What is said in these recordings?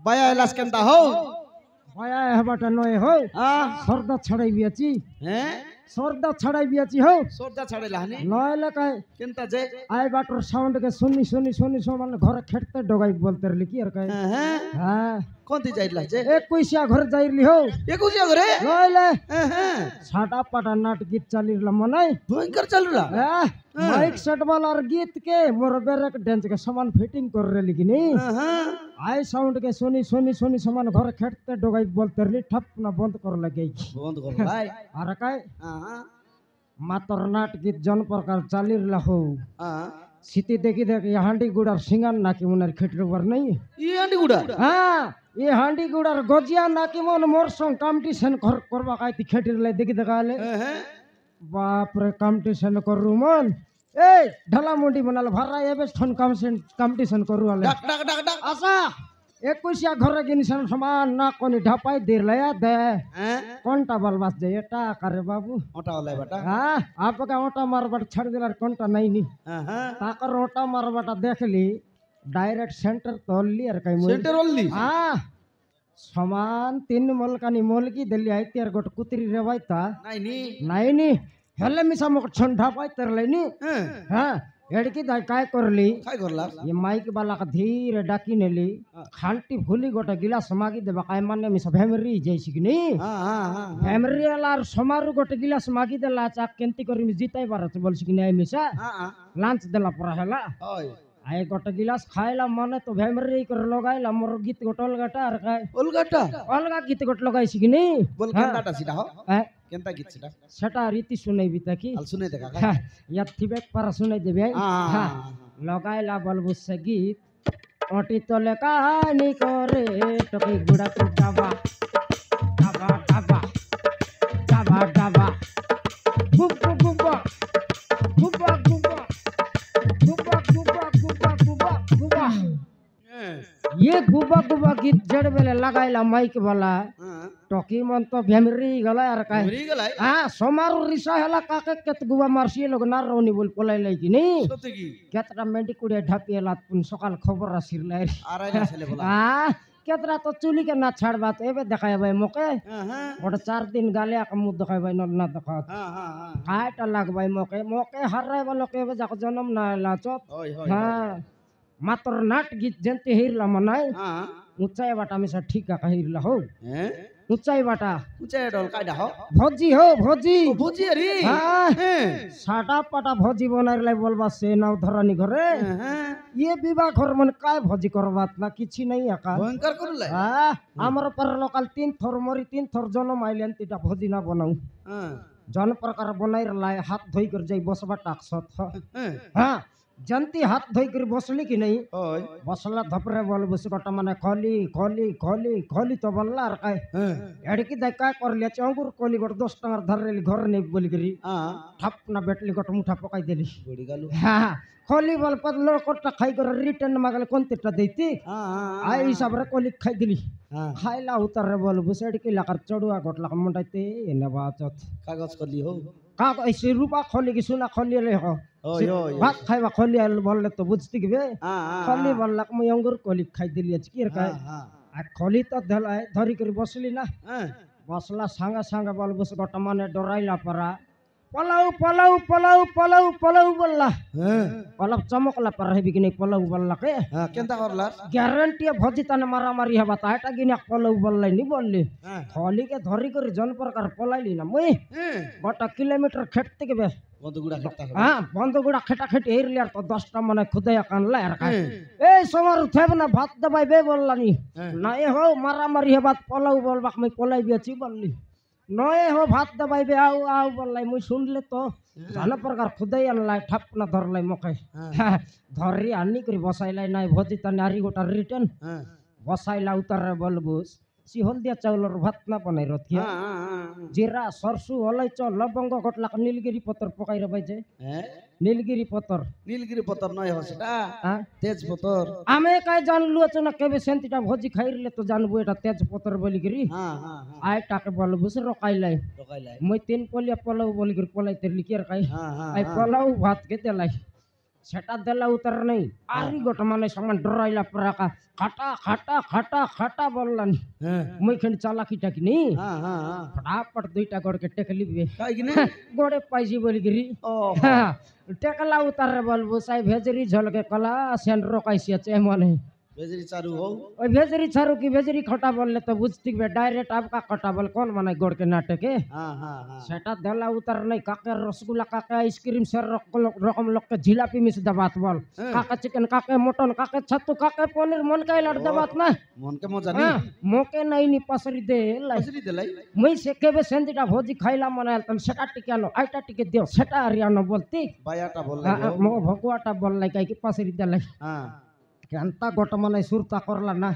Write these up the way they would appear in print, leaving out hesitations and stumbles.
বায়া এলাস কেনটা হও বায়া হবাটা নয় হো সর্দা ছাড়াই বিয়াছি হ্যাঁ সর্দা ছাড়াই বিয়াছি হো সর্দা ছাড়ে লাহনি নয় এলাকায় কেনটা যে আই বাটর সাউন্ড কে শুনি শুনি শুনি মানে ঘরে খেটতে ডগাই বলতে রলি কি আর কাই হ্যাঁ হ্যাঁ কোনটি যাইলা যে 21 ঘর যাইলি হো 21 ঘরে নইলে হ্যাঁ ছাটা পাটা নাট গীত চালিরলাম মনে ভয়ঙ্কর চালুলা माइक सेट वाला और गीत के मोर बेरक डांस के सामान फिटिंग कर रही कि नहीं आई साउंड के सुनी सुनी सुनी सामान घर खेटते डोगाई बोलते रही ठप ना बंद कर लगे बंद कर भाई अरे काय मातर नाट गीत जन प्रकार चाली रहो सिटी देखी देखी हांडी गुड़ार सिंगान नाकी मुनर खेटर वर नहीं ये हांडी गुड़ा हां ये हांडी गुड़ार गजिया नाकी मन मोर संग कंपटीशन करबा काई खेटर ले देखी देखाले बाप रे कंपटीशन करू मन ए ढला मुंडी बनाल भरा एबे ठन कंपटीशन करू आले डक डक डक डक आसा 21 घर गिनसन समान ना कोनी ढपाई देर लया दे कोनटा बलबास जे एटा करे बाबू ओटा वाला बेटा हां आपका ओटा मारबट छड़ दिलार कोनटा नहीं नी ताकर ओटा मारबटा देखली डायरेक्ट सेंटर तोलली और कई सेंटर ओनली हां समान 3 मोलकानी मोलकी दिल्ली आईती और गोट कुतरी रेवायता नहीं नी हेले मिसा मक छंडा पाई तरले नी हां एडकी दाई काय करली काय करला ये माइक वाला का धीरे डाकी नेली खांटी फुली गोटा गिलास मागी देबा काय माने मिसा भेमरी जैसी कि नी हां भेमरी वाला समारु गोटा गिलास मागी देला चाक केंती करी मि जिताई बारत बोलसी कि नहीं मिसा लांच देला परा हेला ओय आए गोटा गिलास खाइला मने तो भेमरी कर लगाइला मोर गीत गोटल गटा और काय अलगा गीत गोट लगाइसी कि नी बोल केनटा सीधा हो केनटा गीत सीधा सेटा रीति सुनाइबी ताकि हाल सुनाइ देखा या थिबे पर सुनाइ देबे हां लगाइला बलबु से गीत ओटी तले कहानी करे टकी गुड़ा को डाबा डाबा डाबा डाबा डाबा गुब्बा गुब्बा गुब्बा गुब्बा गुब्बा गुब्बा गुब्बा गुब्बा गुब्बा ये गुब्बा गुब्बा गीत जड़ बेले लगाइला माइक वाला टकी मन तो भेमरी गला यार काय भेमरी गला हां सोमार रिसा हला काके केत गुबा मारसी लोग ना रोनी बोल पलाई लै कि नी सत्य की केतरा मेंडी कुड़े ढापिएला पुन सकाल खबर आसिर लै आराइला छले बोला हां केतरा तो चुली के ना छाड़बा तो एबे देखाय भाई मोके ओड 4 दिन गाले का मुंह देखाय भाई ना देखा हां काटा लाग भाई मोके मोके हराय वाला के एबे जाक जन्म ना लाचत हां मात्र नाट गीत जंते हिरला मनाय ऊंचाई बाटा में ठीक का हिरला हो ऊंचाई बाटा ऊंचाई डोल कायदा हो भोजी हो भोजी भोजी अरे हां साटा पाटा भोजी बनार लाई बोलबा से नाव धरानी घरे ये विवाह घर मन काय भोजी करबात ना किछि नहीं आका भयंकर करले हां हमर पर लोकल 3 थोर मरी 3 थोर जन्म आइलेन तीटा भोजी ना बनाऊ जन प्रकार बनाई लाई हाथ धोई कर जाई बसबा टाकसत हां जनती हाथ धोई कर बसली कि नहीं बसला धपरे बोल बस गोटा माने खोली खोली खोली खोली तो बोलला और काय एडकी दाई काय करले चंगुर कोली गोट 10 टंगर धरली घर नै बोली करी ठप ना बेटली गोट मुठा पकाई देली बड़ी गालू हां खोली बोल पदलो कोटा खाई कर रिटर्न मागले कोनतेटा देती आई हिसाब रे कोली खाई दिली खाइला उतर रे बोल बस एडकी लाकर चडुआ गोटला मुंडाइते एने बाचत कागज करली हो का ऐसे रूपा खोली की सुना खोली ले हो भात खाइबा खोली बोलले तो बुझती कि बे खोली बोलला म अंगुर कोली खाई दिली अछि की रे काय आ खोली तो धला धरी कर बसली ना बसला सांगा सांगा बोल बस गोटा माने डराइला परा Palau Palau Palau Palau Palau बोलला पलाऊ चमकला पर हेबी कि नहीं पलाऊ बोलला के केनता करला गारंटी भोजी तने मारा मारी हबा ता एटा गिना पलाऊ बोललै नि बोलली खोली के धरी कर जन प्रकार पलाइली ना मुई गोटा किलोमीटर खेटते के बे बंदगुड़ा खेटा हां बंदगुड़ा खेटा खेट हेर लिया तो 10 टा माने खुदया कानला यार का ए समर थेब ना भात दबाई बे बोलला नि ना ए हो मारा मारी हबा पलाऊ बोलबा मैं पलाई बेची बोलली नए हो भात दबाई बे आओ आओ बोललाई मुई सुनले तो जन प्रकार खुदई अनलाई ठप ना धरलाई मकै धरी आनी करी बसाइलाई नाइ भोजी त नारी गोटा रिटर्न बसाइला उतर बोलबुस सिहोल दिया चाउलर भात ना बनाई रथिया जीरा सरसु अलैच लवंग गोटला नीलगिरी पत्तर पकाई रबाई जे नीलगिरी पत्तर नय हो सेटा तेज पत्तर आमे काय जानलु अचना केबे सेंतिटा भोजी खाइरले तो जानबो एटा तेज पत्तर बोलिगिरी आय टाके बोलबुस रोकाइलाई মই 3 पलिया पलाउ बोलिगिरी पलाई तेरली केर काय आय पलाउ भात के देलाई সেটা দেলা উতার নেই আরই গোটা মানে সমান ডরাইলা পরাকা খাটা খাটা খাটা খাটা বললান হ্যাঁ মুইখানে চালাকিটা কি নেই হ্যাঁ হ্যাঁ হ্যাঁ ফটাফট দুইটা গড়কে টেকে লিবে কাই কিনে গড়ে পাইছি বলি গিরি ও টেকলা উতারে বলবো সাই ভেজরি ঝলকে কলা সেন রকাইছি আছে মনে বেজরি চারু হও ওই ভেজরি ছাড়ু কি ভেজরি খটা বললে তো বুঝতে হবে ডাইরেক্ট আপকা খটা বল কোন মানে গড়কে নাটকে হ্যাঁ হ্যাঁ হ্যাঁ সেটা দেলা উতার নাই কাকে রসগোল্লা কাকে আইসক্রিম সে রকম লোককে জিলাপি মিশ দেবাত বল কাকে চিকেন কাকে মটন কাকে ছাতু কাকে পনির মন কাই লাট দেবাত না মনকে মজা নি মোকে নাই নি পাসরি দে লাই বেজরি দেলাই মুই সে কেবে সেন্দিটা ভোজি খাইলাম মানে আলতাম সেটা টিকে আনো আইটা টিকে দিও সেটা আরিয়ানো বলতি বায়াটা বল লাগে মো ভগুয়াটা বল লাই কাই কি পাসরি দে লাই হ্যাঁ কেনতা গোটা মানে সুরতা করলা না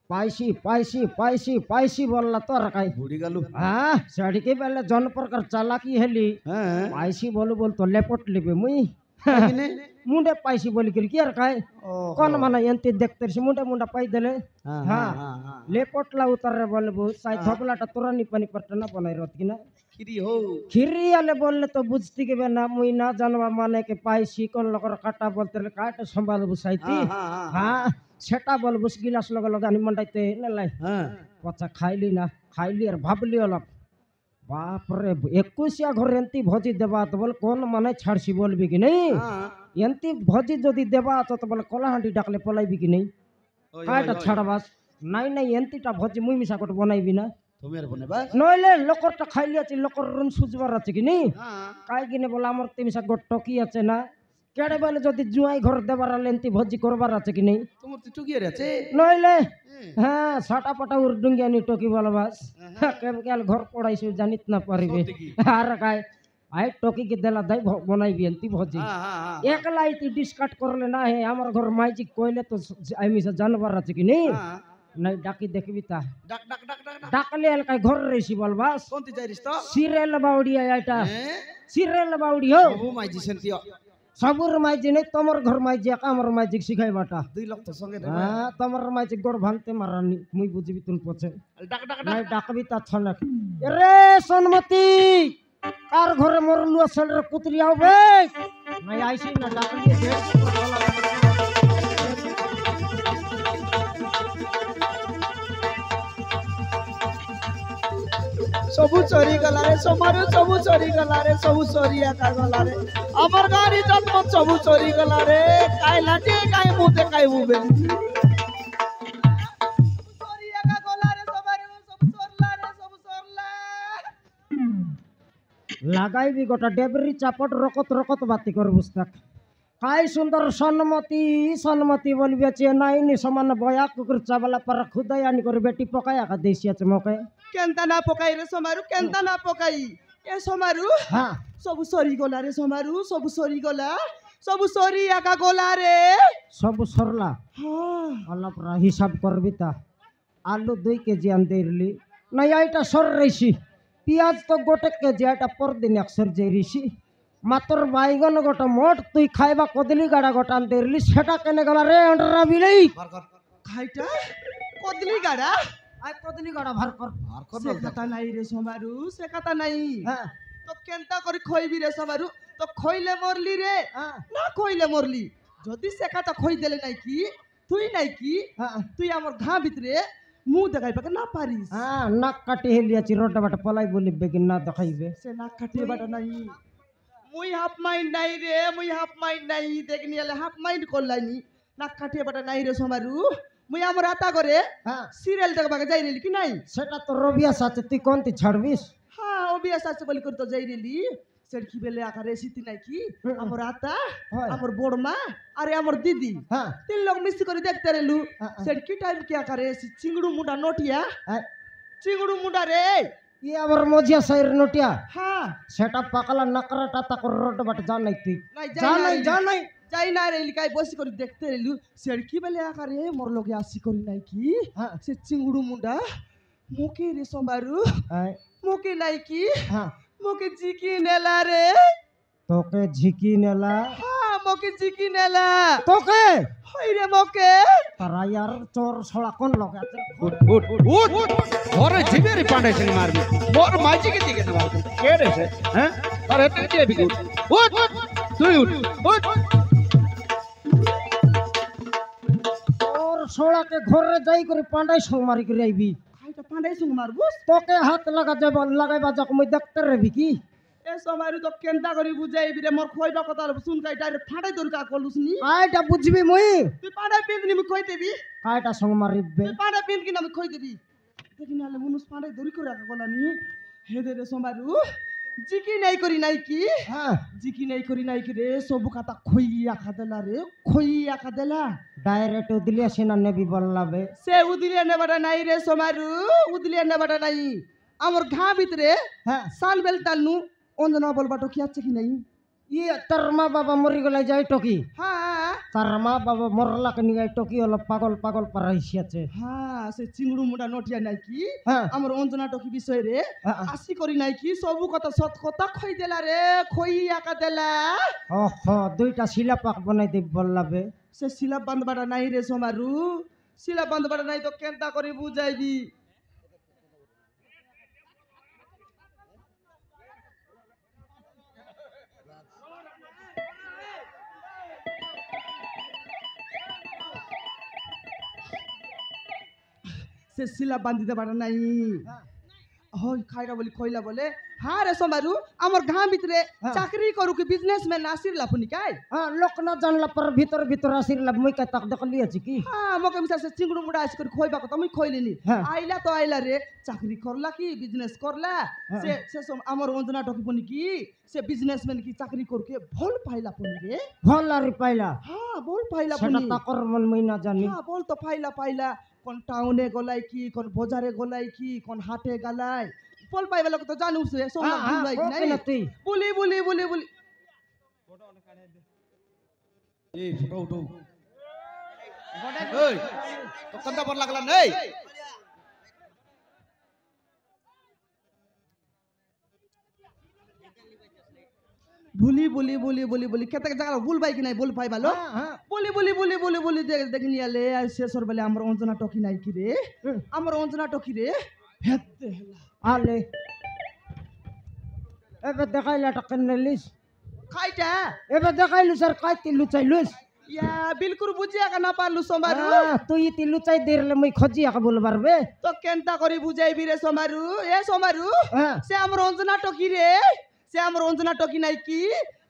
পাইছি পাইছি পাইছি পাইছি বললা তোর কাই বুড়ি গেল হ্যাঁ সেদিকে বেলে জন প্রকার চালাকি হেলি হ্যাঁ পাইছি বলু বল তো লেপট লিবে মুই কাই কিনে মুন্ডে পাইছি বলি কি আর কাই ও কোন মানে এনতি দেখতে মুন্ডে মুন্ডা পাই দেলে হ্যাঁ হ্যাঁ হ্যাঁ হ্যাঁ লেপটলা উতারে বলবো সাই থপলাটা তোরানি পানি পটনা বনাই রত কিনা খিরি হও খিরি আলে বললে তো বুঝতে গেবে না মুই না জানবা মানে কে পাইছি কোন লগর কাটা বলতে কাটা সম্ভালবো সাইতি হ্যাঁ হ্যাঁ হ্যাঁ সেটা বলবো গিলাস লগে লগে আনি মন্ডাইতে নেলাই হ্যাঁ পচা খাইলি না খাইলি আর ভাবলি অলপ বাপরে 21 ঘর এনতি ভজি দেবা তো বল কোন মানে ছাড়ছি বলবি কি নেই হ্যাঁ এনতি ভজি যদি দেবা তো বলে কলাহান্ডি ডাকলে পলাইবি কি নেই কাটা ছাড়বাস নাই নাই এনতিটা ভজি মুই মিশা কট বনাইবি না তুমি আর বনে বাস নইলে লোকরটা খাইলি আছে লোকর রুন সুজবার আছে কি নেই হ্যাঁ কাই কিনে বলে আমার তিমিশা গোট টকি আছে না কেড়ে বলে যদি জুয়াই ঘর দেবার এনতি ভজি করবার আছে কি নেই তোমার তো টুকিয়ে আছে নইলে হ্যাঁ সাটা পাটা উর্ডুঙ্গিয়া নি টকি বলবাস কেমন ঘর পড়াইছে জানিত না পারিবে আর কাই আই টকি কে দেলা দাই বনাইবি এনতি ভজি হ্যাঁ হ্যাঁ হ্যাঁ একলাই তুই ডিসকাট করলে না হে আমার ঘর মাইজি কইলে তো আমি জানবার আছে কি নেই হ্যাঁ নাই ডাকি দেখবি তা ডাক ডাক ডাক ডাক ডাক ডাকলে এলকাই ঘর রেছি বলবাস কোনটি যাইরিস তো সিরেল বাউড়িয়া এটা হ্যাঁ সিরেল বাউড়ি হো বাবু মাইজি সেন্তি সবুর মাইজি নেই তোমার ঘর মাইজি একা আমার মাইজি শিখাইবাটা 2 লাখ তো সঙ্গে রে হ্যাঁ তোমার মাইজি গোড় ভাঙতে মারানি মুই বুঝবি তুন পছে ডাক ডাক নাই ডাক ডাকবি তা ছনক রে সনমতি কার ঘরে মরলু আসলে কুতরি আউবে নাই আইছি না ডাকলি দে সবু চরি গলা রে সমারু সবু চরি গলা রে সবু চরি একা গলা রে আমার গাড়ি জন্ম সবু চরি গলা রে কাই লাটে কাই মুতে কাই মুবে চরি একা গলা রে সমারু সবু চরলা রে সবু চরলা লাগাইবি গোটা ডেবরি চাপট রকত রকত বাতি কর বুঝতাক কাই সুন্দর সন্মতি সন্মতি বলবি আছে নাইনি সমান বয়া কুকুর চাবলা पर खुदाई आनी कर बेटी पकाया का देसी আছে মকে কেনতা না পকাই রে সমারু কেনতা না পকাই এ সমারু হ্যাঁ সবু সরি গলা রে সমারু সবু সরি গলা সবু সরি একা গলা রে সব সরলা হ্যাঁ অল্প হিসাব করবি তা আলু 2 কেজি আনতেরলি নাই আইটা সর রইছি পেঁয়াজ তো গোটে কেজি আইটা পর দিন একসর যাইরিছি মাতর বাইগন গোটা মোট তুই খাইবা কদলি গাড়া গোটা আনতেরলি সেটা কেনে গলা রে অন্ডরা বিলেই ভার কর খাইটা কদলি গাড়া আই কদলি গাড়া ভার কর ভার কর সে কথা নাই রে সমারু সে কথা নাই হ্যাঁ তো কেনতা করে খইবি রে সমারু তো খইলে মরলি রে হ্যাঁ না খইলে মরলি যদি সে কথা খই দেলে নাই কি হ্যাঁ তুই আমার ঘা ভিতরে মুখ দেখাই পাকে না পারিস হ্যাঁ নাক কাটি হেলিয়াছি রোডা বাটা পলাই বলি বেগিন না দেখাইবে সে নাক কাটিয়ে বাটা নাই মুই হাফ মাইন্ড নাই রে মুই হাফ মাইন্ড নাই দেখনি এলে হাফ মাইন্ড করলাইনি নাক কাটিয়ে বাটা নাই রে সমারু মুই আমার আতা করে হ্যাঁ সিরিয়াল দেখবাকে যাই রেলি কি নাই সেটা তো রবিয়াস আছে তুই কোনটি ছাড়বিস হ্যাঁ অবিয়াস আছে বলি করে তো যাই রেলি সেরকি বেলে আকারে সিটি নাই কি আমার আতা হয়। আমার বড় মা আরে আমার দিদি হ্যাঁ 3 লোক মিষ্টি করে দেখতে রেলু হ্যাঁ, হ্যাঁ। সেরকি টাইম কি আকারে চিংড়ু মুন্ডা নটিয়া হ্যাঁ চিংড়ু মুন্ডা রে ই আবার মজিয়া সাইর নটিয়া হ্যাঁ সেটা পাকালা নাকরাটা তাকর রোড বাট যা নাই তুই নাই যা নাই যা নাই যাই না রে লিকাই বসি করে দেখতে রেলু সেরকি বেলে আকারে মোর লগে আসি করি নাই কি হ্যাঁ সে চিংড়ু মুন্ডা মুখে রে সম্বারু হ্যাঁ মুখে নাই কি হ্যাঁ মুখে জিকি নেলা রে তোকে ঝিকি নেলা হ্যাঁ মুখে জিকি নেলা তোকে হই রে মুখে তারা ইয়ার চোর ছড়া কোন লোক আছে উঠ উঠ উঠ ঘরে জিবেরি পান্ডে সিং মারবি মোর মাইজি কে দিকে না মারবি কে রে সে হ্যাঁ আরে তুই কে বিগুট উঠ তুই উঠ উঠ ছোড়াকে ঘরে যাই করে পাঁডাই সং মারি করে আইবি খাইটা পাঁডাই সঙ্গে মারবুস তোকে হাত লাগাইবা যাক মুই দেখতে রবি কি এ সমারু তো কেনটা করি বুঝাইবি রে মোর খইবা কথা শুন কাই ডাইরেক্ট ফাটাই তোর কা কলুস নি কাইটা বুঝবি মুই তুই পাঁডাই পিন নি কই দেবি কাইটা সং মারিবে তুই পাঁডাই পিন কি আমি কই দেবি দেখি নালে মনুষ পাঁডাই দড়ি করে রাখা গলা নি হে দে রে সমারু জিকি নাই করি নাই কি হ্যাঁ জিকি নাই করি নাই কি রে সবু কথা খইয়া খাদেলা রে খইয়া খাদেলা ডাইরেক্ট দিলিয়া সেনা নেবি বললাবে সে উদিলিয়া নেবাটা নাই রে সমারু উদিলিয়া নেবাটা নাই আমার ঘা ভিতরে হ্যাঁ সাল বেল তালনু অঞ্জনা বলবাটো কি আছে কি নাই ইয়ে তোর মা বাবা মরি গেলে যাই টকি হ্যাঁ তার মা বাবা মরলাকে নিয়ে টকি হলো পাগল পাগল পারাইছিয়াছে হ্যাঁ সে চিংড়ু মুটা নটিয়া নাই কি হ্যাঁ আমার অঞ্জনা টকি বিষয় রে হ্যাঁ। আসি করি নাই কি সবু কথা সত কথা খই দেলা রে খই আকা দেলা ওহ দুইটা শিলা পাক বনাই দিব বললাবে সে শিলা বান্ধবাটা নাই রে সমারু শিলা বান্ধবাটা নাই তো কেনটা করে বুঝাইবি সে শিলা বান্ধি দেবার নাই হই খাইরা বলি খইলা বলে হ্যাঁ রে সমারু আমার ঘা ভিতরে হ্যাঁ। চাকরি করু কি বিজনেসম্যান আসির লাফুনি কাই হ্যাঁ লোক না জানলা পর ভিতর ভিতর আসির লাভ মুই কাই তাক দেখলি আছে কি হ্যাঁ মকে মিশা সে চিংড়ু মুড়া আইস করে খইবা কথা মুই খইলিনি হ্যাঁ। আইলা তো আইলা রে চাকরি করলা কি বিজনেস করলা হ্যাঁ। সে আমার অঞ্জনা টকি পনি কি সে বিজনেসম্যান কি চাকরি করকে ভল পাইলা পনি রে ভাল আর পাইলা হ্যাঁ ভল পাইলা সেটা পনি তাকর মন মুই না জানি হ্যাঁ বল তো পাইলা পাইলা কোন টাউনে গলাই কি কোন বাজারে গলাই কি কোন হাটে গলাই ফল পাইবা লোক তো জানু সে সোনা হ্যাঁ, হ্যাঁ, বুলাই ওকে নাই না তুই বলি বলি বলি বলি এই ফটো উঠো এই তো কন্তা পর লাগলা নেই বলি বলি বলি বলি বলি কেতে জায়গা ভুল পাই কি নাই বল পাই ভালো হ্যাঁ, হ্যাঁ। বলি বলি বলি বলি বলি দেখি নিয়ালে শেষর বেলে আমার অঞ্জনা টকি নাই কি রে হুম। আমার অঞ্জনা টকি রে হেতে হেলা আলে এবে দেখাইলা টাকা নেলিস খাইটা এবে দেখাইলু স্যার কাইতি লুচাইলুস ইয়া বিলকুল বুঝিয়া কা না পারলু সমারু তুই ইতি লুচাই দিরলে মুই খজি আকা বলবার বে তো কেনটা করি বুঝাইবি রে সমারু এ সমারু হ্যাঁ সে আমার অঞ্জনা টকি রে সে আমার অঞ্জনা টকি নাই কি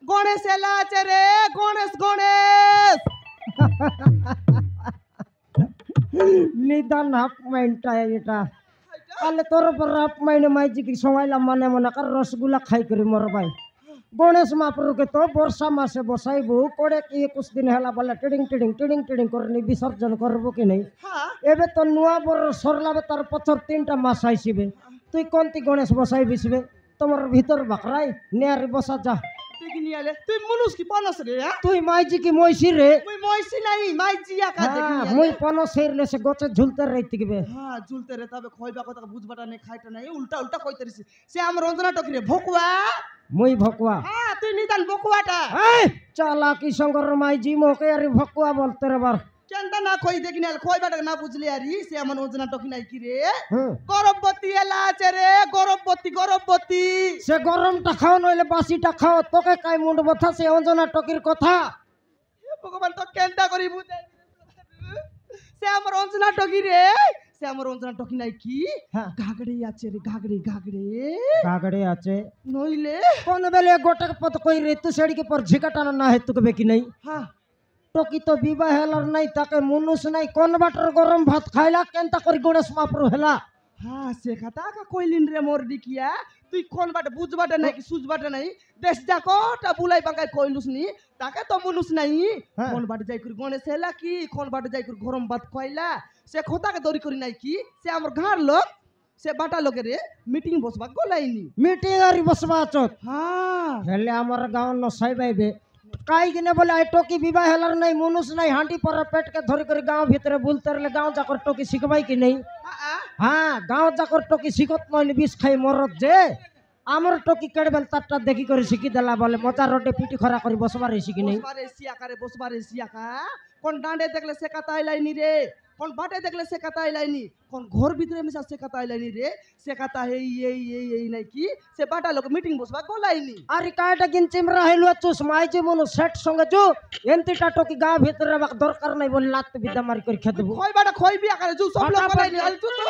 গণেশ এলা আছে রে গণেশ গণেশ নিদান হাফ মাইন্ডটা এটা তাহলে তোর উপর হাফ মাইন্ডে মাইজি কি সময়লাম মানে মনে কর রসগুলা খাই করি মোর ভাই গণেশ মহাপ্রভুকে তো বর্ষা মাসে বসাইবো করে কি 21 দিন হেলা বলে টিডিং টিডিং টিডিং টিডিং করে নি বিসর্জন করবো কি নেই হ্যাঁ এবে তো নূয়া বড় সরলাবে তার পছর 3টা মাস আইসিবে তুই কোনটি গণেশ বসাই বিসবে তোমার ভিতর বাকরাই নেয়ারি বসা যা দেখি নিয়ালে তুই মনুষ কি পানস রে হ্যাঁ তুই মাইজি কি মইছি রে মুই মইছি নাই মাই জিয়া কা দেখি হ্যাঁ, নিয়ালে। মুই পন সেরলে সে গছে ঝুলতে রইতে গবে হ্যাঁ ঝুলতে রে তবে খইবা কথা বুঝবাটা নেই খাইটা নাই উল্টা উল্টা কইতে রিছি সে আমার রঞ্জনা টকি রে ভকুয়া মুই ভকুয়া হ্যাঁ তুই নিদান ভকুয়াটা এই চালাকি শঙ্কর মাইজি মোকে আরে ভকুয়া বলতে রে বার কেনটা না কই দেখি না খইবাটা না বুঝলি আরি সে আমার রঞ্জনা টকি নাই কি রে হুম গরববতী এলা আছে রে গরববতী গরববতী সে গরমটা খাও নইলে বাসিটা খাও তোকে কাই মুন্ড বথা সে অঞ্জনা টকির কথা হে ভগবান তো কেনটা করি বুঝাই সে আমার রঞ্জনা টকি রে সে আমার রঞ্জনা টকি নাই কি হ্যাঁ ঘাগড়ে আছে রে ঘাগড়ে ঘাগড়ে কাগড়ে আছে নইলে কোন বেলে গোটক পত কই রে তু সেড়ি के पर झिकाटाना ना है तुके बेकी नहीं হ্যাঁ टोकी तो विवाह हेलर नहीं ताके मुनुस नहीं कोन बाटर गरम भात खाइला केनता करी गणेश महाप्रभु हेला হ্যাঁ সে কথা কা কইলিন রে মোর ডিকিয়া তুই কোন বাটে বুঝবাটা নাই কি সুঝবাটা নাই দেশ যা কটা বুলাই বাঙ্গাই কইলুস নি তাকে তো মনুস নাই হ্যাঁ। কোন বাটে যাই করি গণেশ হেলা কি কোন বাটে যাই করি গরম ভাত খাইলা সে খোতাকে দড়ি করি নাই কি সে আমার ঘর লোক সে বাটা লোকে রে মিটিং বসবা গলাইনি मीटिंग आरी बसवा चोत হ্যাঁ हेले हमर गांव न साइबाइबे काई किने बोले आई टोकी विवाह हेलर नहीं मुनुस नहीं हांडी पर पेट के धरि कर गांव भीतर बुलते रहले गांव जाकर टोकी सिखबाई कि नहीं हाँ गांव जाकर टोकी सिखत नइले बिस खाई मरत जे आमर टोकी केड़ बेल ताटा देखी कर सिखी देला बोले मजा रोडे पिटी खरा करी बसबा रे सिखी नहीं বসবারে সিয়াকা রে বসবারে সিয়াকা কোন ডাঁডে দেখলে সে কথা আইলাইনি রে কোন বাটে দেখলে সে কথা আইলাইনি কোন ঘর ভিতরে মিশা সে কথা আইলাইনি রে সে কথা এই নাই কি সে বাটা লোক মিটিং বসবা গলাইনি আরে কাটা কিন চিমরা হইলো চুস মাইজি মনো সেট সঙ্গে জু এমতিটা টকি গা ভিতরে রাখ দরকার নাই বলে লাত বিদ্যা মারি করে খেতে দেব কই বাটা কই বিয়া করে জু সব লোক গলাইনি আল তু তো